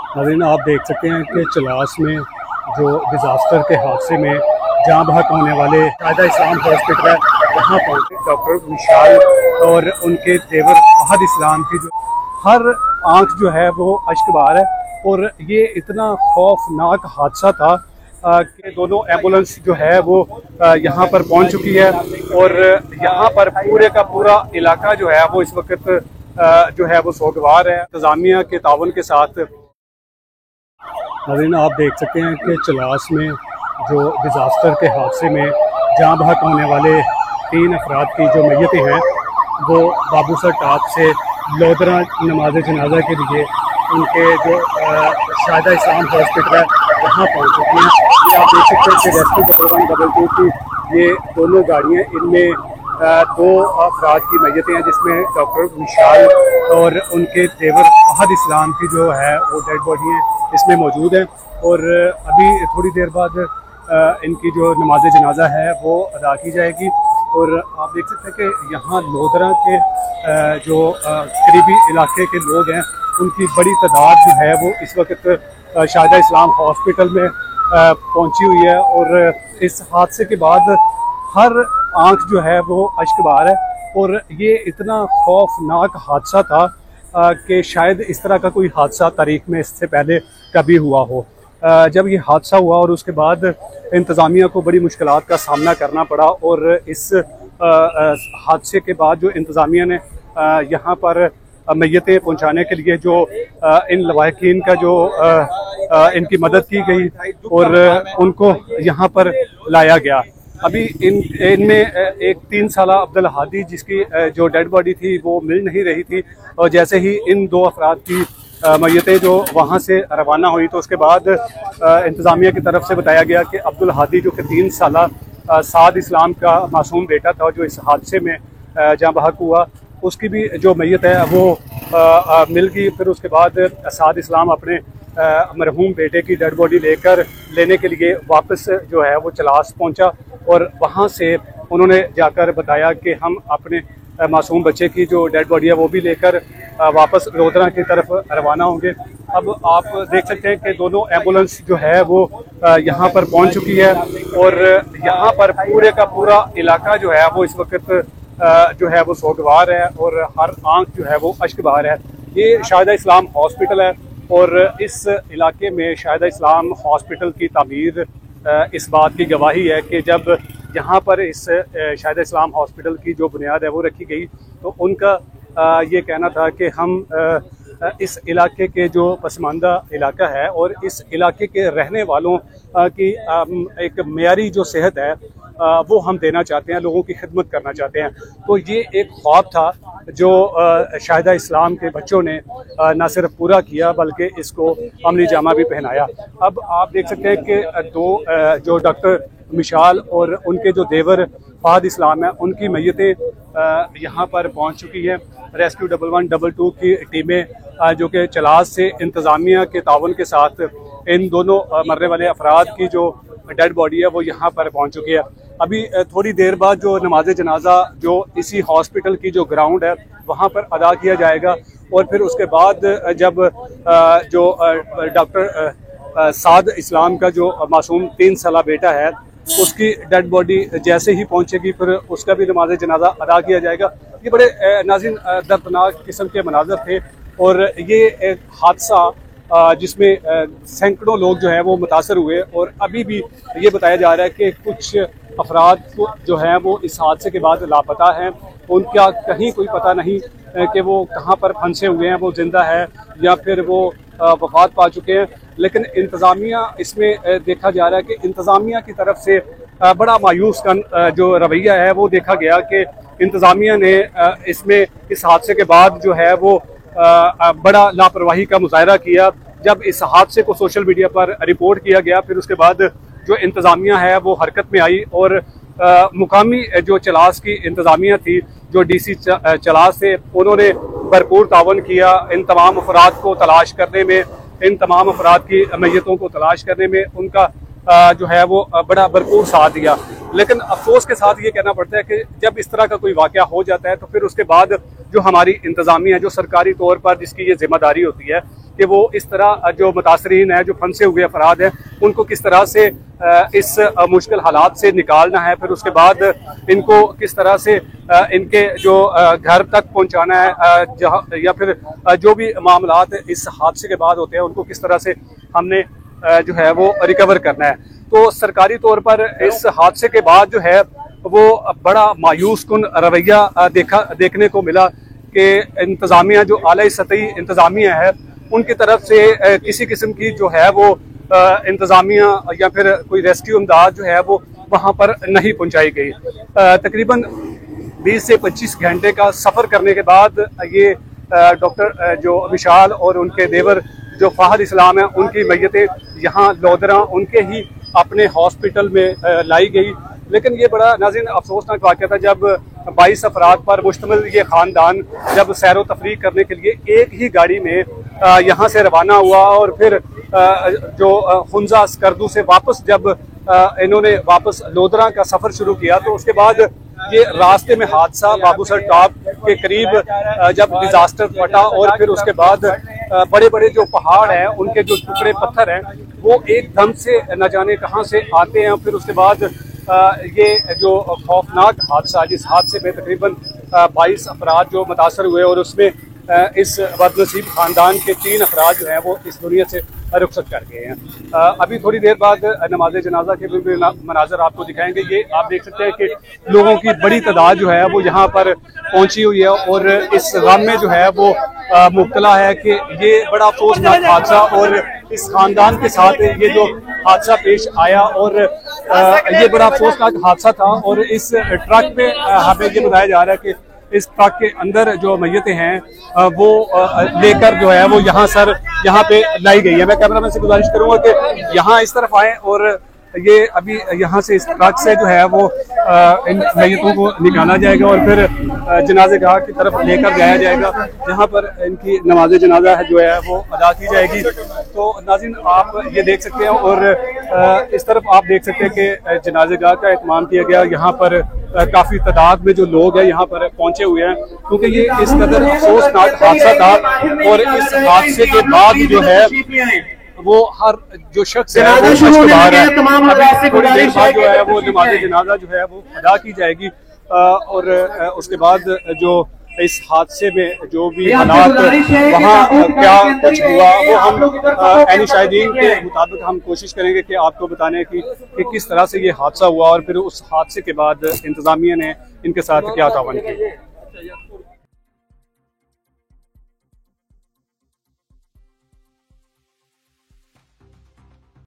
नाज़रीन, आप देख सकते हैं कि चलास में जो डिज़ास्टर के हादसे में जहाँ बहक होने वाले कायदा इस्लाम हॉस्पिटल है, वहाँ पहुँचे डॉक्टर विशाल और उनके देवर फहद इस्लाम की जो हर आंख जो है वो अश्कबार है। और ये इतना खौफनाक हादसा था कि दोनों एम्बुलेंस जो है वो यहाँ पर पहुँच चुकी है और यहाँ पर पूरे का पूरा इलाका जो है वो इस वक्त जो है वो सोगवार है। इंतज़ामिया के ताउन के साथ नाज़रीन, आप देख सकते हैं कि चलास में जो डिज़ास्टर के हादसे में जहाँ बहक होने वाले 3 अफराद की जो मैयतें हैं वो बाबूसर टाप से लोधरा नमाज जनाजा के लिए उनके जो शायदा इस्लाम हॉस्पिटल है वहाँ पहुँच चुकी हैं। ये आप देख सकते हैं कि रेस्क्यू 112 की ये दोनों गाड़ियाँ, इनमें 2 अफराद की मैयतें हैं जिसमें डॉक्टर विशाल और उनके देवर फहद इस्लाम की जो है वो डेड बॉडी है इसमें मौजूद है। और अभी थोड़ी देर बाद इनकी जो नमाज जनाजा है वो अदा की जाएगी। और आप देख सकते हैं कि यहाँ लोधरा के जो करीबी इलाके के लोग हैं उनकी बड़ी तादाद जो है वो इस वक्त शायदा इस्लाम हॉस्पिटल में पहुँची हुई है। और इस हादसे के बाद हर आंख जो है वो अश्कबार है और ये इतना खौफनाक हादसा था कि शायद इस तरह का कोई हादसा तारीख में इससे पहले कभी हुआ हो। जब ये हादसा हुआ और उसके बाद इंतज़ामिया को बड़ी मुश्किलात का सामना करना पड़ा और इस हादसे के बाद जो इंतज़ामिया ने यहाँ पर मैयतें पहुँचाने के लिए जो इन लवाहिकीन का जो इनकी मदद की गई और उनको यहाँ पर लाया गया। अभी इनमें एक 3 साला अब्दुल हादी जिसकी जो डेड बॉडी थी वो मिल नहीं रही थी और जैसे ही इन 2 अफराद की मैयतें जो वहाँ से रवाना हुई तो उसके बाद इंतज़ामिया की तरफ से बताया गया कि अब्दुल हादी जो कि 3 साला साद इस्लाम का मासूम बेटा था जो इस हादसे में जहाँ बहक हुआ, उसकी भी जो मैयत है वो मिल गई। फिर उसके बाद साद इस्लाम अपने मरहूम बेटे की डेड बॉडी लेने के लिए वापस जो है वो चलास पहुंचा और वहां से उन्होंने जाकर बताया कि हम अपने मासूम बच्चे की जो डेड बॉडी है वो भी लेकर वापस लोधरा की तरफ रवाना होंगे। अब आप देख सकते हैं कि दोनों एम्बुलेंस जो है वो यहाँ पर पहुंच चुकी है और यहाँ पर पूरे का पूरा इलाका जो है वो इस वक्त जो है वो सोगवार है और हर आंख जो है वो अश्कबार है। ये शायदा इस्लाम हॉस्पिटल है और इस इलाके में शायदा इस्लाम हॉस्पिटल की तामीर इस बात की गवाही है कि जब यहाँ पर इस शायदा इस्लाम हॉस्पिटल की जो बुनियाद है वो रखी गई तो उनका ये कहना था कि हम इस इलाके के जो पसमानदा इलाका है और इस इलाके के रहने वालों की एक मेयारी जो सेहत है वो हम देना चाहते हैं, लोगों की खिदमत करना चाहते हैं। तो ये एक ख्वाब था जो शायदा इस्लाम के बच्चों ने न सिर्फ पूरा किया बल्कि इसको अमली जामा भी पहनाया। अब आप देख सकते हैं कि 2 जो डॉक्टर मिशाल और उनके जो देवर फहद इस्लाम है उनकी मैयतें यहाँ पर पहुँच चुकी हैं। रेस्क्यू 112 की टीमें जो कि चलास से इंतज़ामिया के ताउन के साथ इन दोनों मरने वाले अफराद की जो डेड बॉडी है वो यहाँ पर पहुँच चुकी है। अभी थोड़ी देर बाद जो नमाज जनाजा जो इसी हॉस्पिटल की जो ग्राउंड है वहाँ पर अदा किया जाएगा और फिर उसके बाद जब जो डॉक्टर साद इस्लाम का जो मासूम 3 साला बेटा है उसकी डेड बॉडी जैसे ही पहुँचेगी फिर उसका भी नमाज जनाजा अदा किया जाएगा। ये बड़े नाज़रीन दर्दनाक किस्म के मनाजर थे और ये एक हादसा जिसमें सैकड़ों लोग जो हैं वो मुतासर हुए और अभी भी ये बताया जा रहा है कि कुछ अफराद जो हैं वो इस हादसे के बाद लापता हैं, उनका कहीं कोई पता नहीं कि वो कहाँ पर फंसे हुए हैं, वो जिंदा है या फिर वो वफात पा चुके हैं। लेकिन इंतज़ामिया इसमें देखा जा रहा है कि इंतज़ामिया की तरफ से बड़ा मायूस जो रवैया है वो देखा गया कि इंतज़ामिया ने इसमें इस हादसे के बाद जो है वो बड़ा लापरवाही का मुजाहरा किया। जब इस हादसे को सोशल मीडिया पर रिपोर्ट किया गया फिर उसके बाद जो इंतज़ामिया है वो हरकत में आई और मुकामी जो चलास की इंतज़ामिया थी, जो DC चलास थे, उन्होंने भरपूर तावन किया इन तमाम अफराद को तलाश करने में, इन तमाम अफराद की मैयतों को तलाश करने में उनका जो है वो बड़ा भरपूर साथ दिया। लेकिन अफसोस के साथ ये कहना पड़ता है कि जब इस तरह का कोई वाक़या हो जाता है तो फिर उसके बाद जो हमारी इंतज़ामिया जो सरकारी तौर पर जिसकी ये जिम्मेदारी होती है कि वो इस तरह जो मुतासरीन है, जो फंसे हुए अफराद हैं, उनको किस तरह से इस मुश्किल हालात से निकालना है, फिर उसके बाद इनको किस तरह से इनके जो घर तक पहुंचाना है, जहाँ या फिर जो भी मामलात इस हादसे के बाद होते हैं उनको किस तरह से हमने जो है वो रिकवर करना है। तो सरकारी तौर पर इस हादसे के बाद जो है वो बड़ा मायूस कुन रवैया देखने को मिला कि इंतज़ामिया, जो आला सतही इंतज़ामिया है, उनकी तरफ से किसी किस्म की जो है वो इंतज़ामिया या फिर कोई रेस्क्यू इमदाद जो है वो वहाँ पर नहीं पहुँचाई गई। तकरीबन 20 से 25 घंटे का सफ़र करने के बाद ये डॉक्टर जो विशाल और उनके देवर जो फाहद इस्लाम है, उनकी मैयतें यहाँ लोधरा उनके ही अपने हॉस्पिटल में लाई गई। लेकिन ये बड़ा नाज़रीन अफसोसनाक वाक़या था जब 22 अफराद पर मुश्तमिल ये ख़ानदान जब सैर व तफरीह करने के लिए एक ही गाड़ी में यहाँ से रवाना हुआ और फिर जो खुंजा स्कर्दू से वापस जब इन्होंने वापस लोधरा का सफ़र शुरू किया, तो उसके बाद ये रास्ते में हादसा बाबूसर टॉप के करीब जब डिजास्टर फटा और फिर उसके बाद बड़े बड़े जो पहाड़ हैं, उनके जो टुकड़े पत्थर हैं, वो एकदम से न जाने कहाँ से आते हैं। फिर उसके बाद ये जो खौफनाक हादसा, जिस हादसे में तकरीबन 22 अफराद जो मुतासर हुए और उसमें इस बदनसीब ख़ानदान के 3 अफराद जो हैं वो इस दुनिया से रुखसत कर गए हैं। अभी थोड़ी देर बाद नमाज जनाजा के भी मनाजर आपको दिखाएंगे। ये आप देख सकते हैं कि लोगों की बड़ी तादाद जो है वो यहाँ पर पहुंची हुई है और इस गम में जो है वो मुब्तला है कि ये बड़ा अफसोसनाक हादसा और इस खानदान के साथ ये जो हादसा पेश आया और ये बड़ा अफसोसनाक हादसा था। और इस ट्रक पे हमें ये बताया जा रहा है कि इस ट्रक के अंदर जो मैयतें हैं वो लेकर जो है वो यहाँ पे लाई गई है। मैं कैमरामैन से गुजारिश करूंगा कि यहाँ इस तरफ आए और ये अभी यहाँ से इस ट्रक से जो है वो इन मैयतों को निकाला जाएगा और फिर जनाजे गाह की तरफ लेकर जाया जाएगा, जहाँ पर इनकी नमाज जनाजा जो है वो अदा की जाएगी। तो नाज़रीन आप ये देख सकते हैं और इस तरफ आप देख सकते हैं कि जनाजे गाह का एहतमाम किया गया। यहाँ पर काफ़ी तादाद में जो लोग हैं यहाँ पर पहुँचे हुए हैं, क्योंकि ये इस कदर अफसोसनाक हादसा था और इस हादसे के बाद जो है वो हर जो शख्स है वो शख्स है। अभी थोड़ी देर बाद जो है वो नमाज जनाजा जो है वो अदा की जाएगी और उसके बाद जो इस हादसे में जो भी हालात वहाँ क्या कुछ हुआ वो हम ऐनी शाहिदीन के मुताबिक हम कोशिश करेंगे कि आपको बताने की कि किस तरह से ये हादसा हुआ और फिर उस हादसे के बाद इंतज़ामिया ने इनके साथ क्या तावन किया।